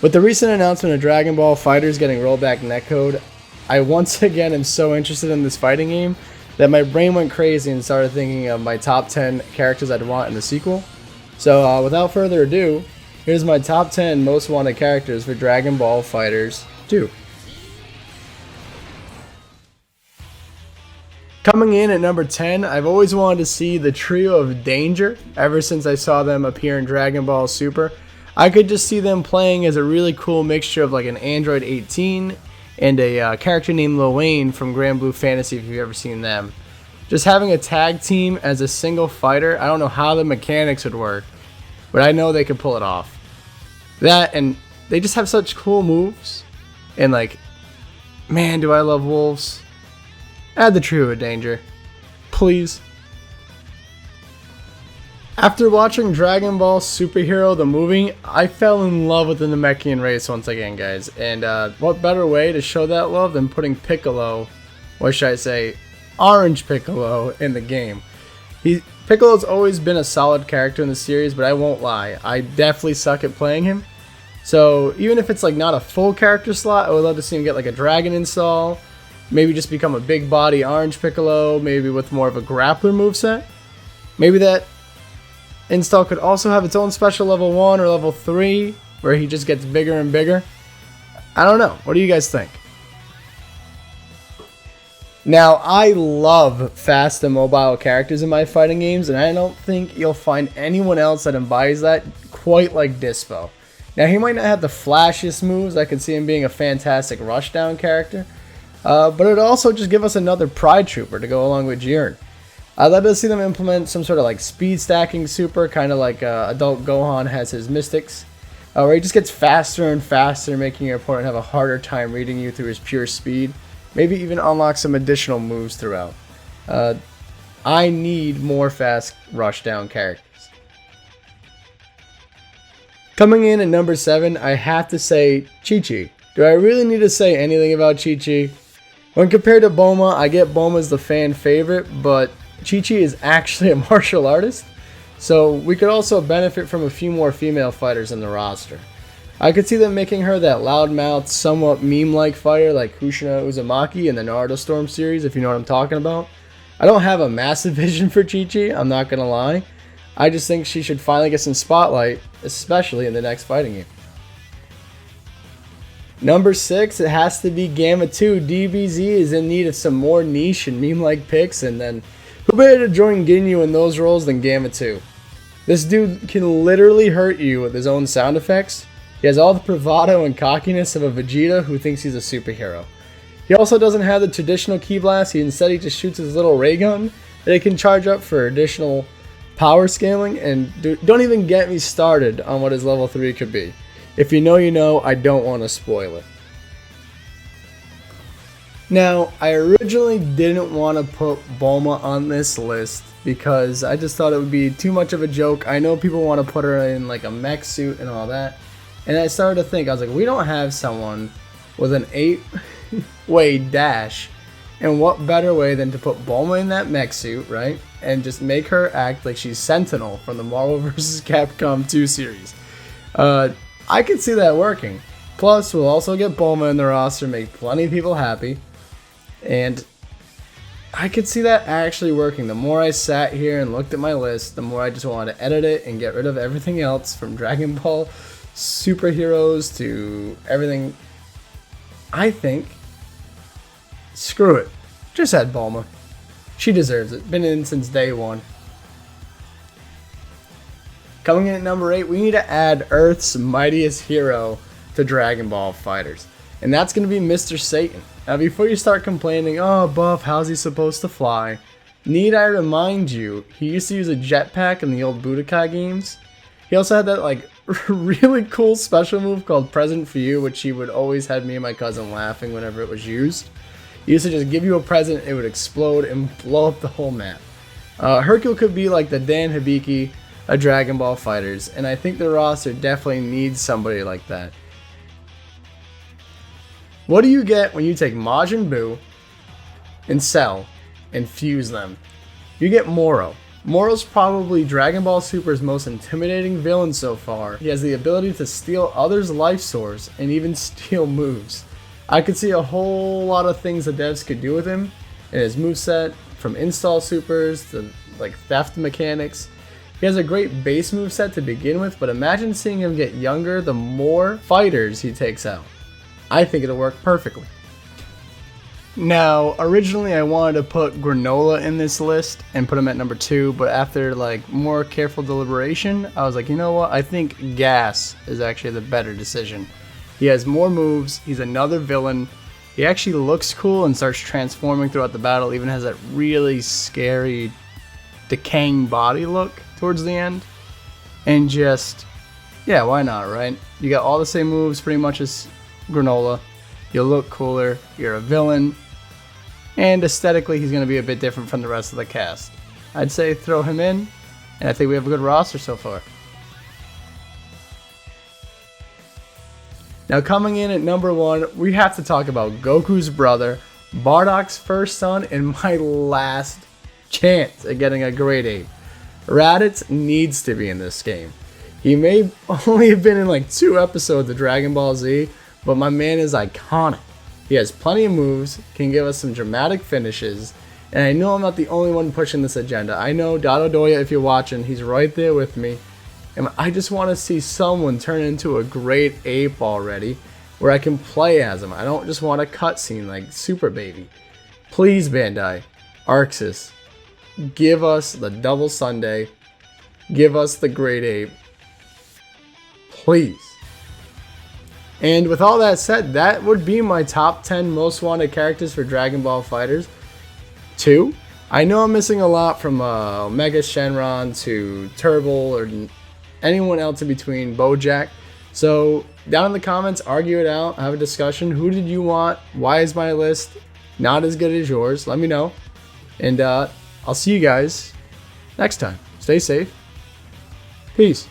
With the recent announcement of Dragon Ball FighterZ getting rollback netcode, I once again am so interested in this fighting game that my brain went crazy and started thinking of my top 10 characters I'd want in the sequel. So without further ado, here's my top 10 most wanted characters for Dragon Ball FighterZ 2. Coming in at number 10, I've always wanted to see the trio of Danger ever since I saw them appear in Dragon Ball Super. I could just see them playing as a really cool mixture of like an Android 18 and a character named Lil Wayne from Grand Blue Fantasy, if you've ever seen them. Just having a tag team as a single fighter, I don't know how the mechanics would work, but I know they could pull it off. That, and they just have such cool moves, and like, man, do I love wolves. Add the trio of Danger, please. After watching Dragon Ball Superhero the movie, I fell in love with the Namekian race once again, guys. And what better way to show that love than putting Piccolo, or should I say, Orange Piccolo, in the game. Piccolo's always been a solid character in the series, but I won't lie, I definitely suck at playing him. So even if it's like not a full character slot, I would love to see him get like a dragon install, maybe just become a big body Orange Piccolo, maybe with more of a grappler moveset. Maybe that install could also have its own special level 1 or level 3 where he just gets bigger and bigger. I don't know. What do you guys think? Now, I love fast and mobile characters in my fighting games, and I don't think you'll find anyone else that embodies that quite like Dispo. Now, he might not have the flashiest moves. I could see him being a fantastic rushdown character, but it would also just give us another Pride Trooper to go along with Jiren. I'd love to see them implement some sort of like speed stacking super, kind of like Adult Gohan has his Mystics, where he just gets faster and faster, making your opponent have a harder time reading you through his pure speed. Maybe even unlock some additional moves throughout. I need more fast rushdown characters. Coming in at number 7, I have to say Chichi. Do I really need to say anything about Chichi? When compared to Bulma, I get Bulma as the fan favorite, but Chichi is actually a martial artist, so we could also benefit from a few more female fighters in the roster. I could see them making her that loudmouth, somewhat meme-like fighter like Kushina Uzumaki in the Naruto Storm series, if you know what I'm talking about. I don't have a massive vision for Chichi, I'm not gonna lie. I just think she should finally get some spotlight, especially in the next fighting game. Number 6, it has to be Gamma 2. DBZ is in need of some more niche and meme-like picks, and then who better to join Ginyu in those roles than Gamma 2? This dude can literally hurt you with his own sound effects. He has all the bravado and cockiness of a Vegeta who thinks he's a superhero. He also doesn't have the traditional ki blast, he just shoots his little ray gun that he can charge up for additional power scaling, and don't even get me started on what his level 3 could be. If you know, you know, I don't want to spoil it. Now, I originally didn't want to put Bulma on this list because I just thought it would be too much of a joke. I know people want to put her in like a mech suit and all that. And I started to think, I was like, we don't have someone with an 8-way dash. And what better way than to put Bulma in that mech suit, right? And just make her act like she's Sentinel from the Marvel vs. Capcom 2 series. I could see that working. Plus, we'll also get Bulma in the roster, make plenty of people happy. And I could see that actually working. The more I sat here and looked at my list, the more I just wanted to edit it and get rid of everything else from Dragon Ball superheroes to everything. I think, screw it. Just add Bulma. She deserves it. Been in since day one. Coming in at number 8, we need to add Earth's mightiest hero to Dragon Ball FighterZ. And that's going to be Mr. Satan. Now before you start complaining, oh Buff, how's he supposed to fly? Need I remind you, he used to use a jetpack in the old Budokai games. He also had that like really cool special move called Present for You, which he would always have me and my cousin laughing whenever it was used. He used to just give you a present, it would explode and blow up the whole map. Hercule could be like the Dan Hibiki of Dragon Ball FighterZ, and I think the roster definitely needs somebody like that. What do you get when you take Majin Buu and Cell and fuse them? You get Moro. Moro's probably Dragon Ball Super's most intimidating villain so far. He has the ability to steal others' life source and even steal moves. I could see a whole lot of things the devs could do with him and his moveset, from install supers to like theft mechanics. He has a great base moveset to begin with, but imagine seeing him get younger the more fighters he takes out. I think it'll work perfectly. Now, originally I wanted to put Granola in this list and put him at number 2, but after like more careful deliberation, I was like, you know what? I think Gas is actually the better decision. He has more moves, he's another villain, he actually looks cool and starts transforming throughout the battle, even has that really scary decaying body look towards the end. And just, yeah, why not, right? You got all the same moves pretty much as Granola. You'll look cooler, you're a villain, and aesthetically he's going to be a bit different from the rest of the cast. I'd say throw him in, and I think we have a good roster so far. Now coming in at number 1, we have to talk about Goku's brother, Bardock's first son, and my last chance at getting a grade 8. Raditz needs to be in this game. He may only have been in like 2 episodes of Dragon Ball Z, but my man is iconic. He has plenty of moves, can give us some dramatic finishes, and I know I'm not the only one pushing this agenda. I know Dado Doya, if you're watching, he's right there with me. And I just want to see someone turn into a grade 8 already, where I can play as him. I don't just want a cutscene like Super Baby. Please, Bandai, Arxis, give us the double Sunday, give us the grade 8, please. And with all that said, that would be my top 10 most wanted characters for Dragon Ball FighterZ 2. I know I'm missing a lot from Omega Shenron to Turbo or anyone else in between, Bojack. So down in the comments, argue it out, have a discussion. Who did you want? Why is my list not as good as yours? Let me know. And I'll see you guys next time. Stay safe. Peace.